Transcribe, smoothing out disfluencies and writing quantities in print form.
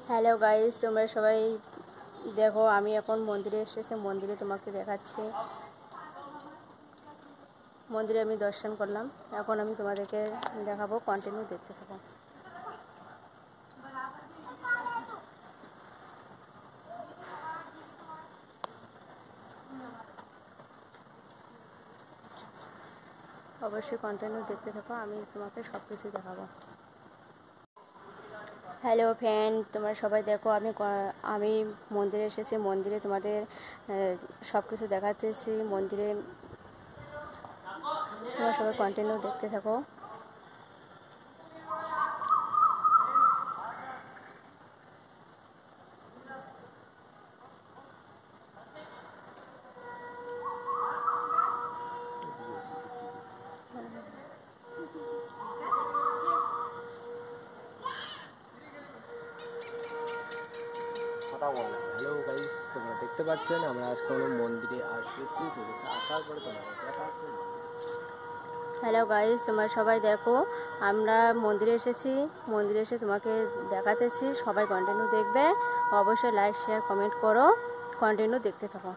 Hello guys, তোমরা সবাই দেখো, আমি এখন মন্দিরে এসেছি। মন্দিরে তোমাকে দেখাচ্ছি। মন্দিরে আমি দর্শন করলাম, এখন আমি তোমাদেরকে দেখাবো। কন্টিনিউ দেখতে থাকো। অবশ্যই কন্টিনিউ দেখতে থাকো, আমি তোমাকে সব কিছু দেখাবো। হ্যালো ফ্রেন্ড, তোমরা সবাই দেখো, আমি মন্দিরে এসেছি। মন্দিরে তোমাদের সব কিছু দেখাচ্ছি। মন্দিরে তোমরা সবাই কন্টিনিউ দেখতে থাকো। হ্যালো গাইস, তোমরা দেখতে পাচ্ছেন আমরা আজ কোনো মন্দিরে আসছি। আসার পরে তোমাদের দেখা হচ্ছে। হ্যালো গাইস, তোমরা সবাই দেখো, আমরা মন্দিরে এসেছি। মন্দিরে এসে তোমাকে দেখাতেছি। সবাই কন্টিনিউ দেখবে, অবশ্যই লাইক শেয়ার কমেন্ট করো, কন্টিনিউ দেখতে থাকো।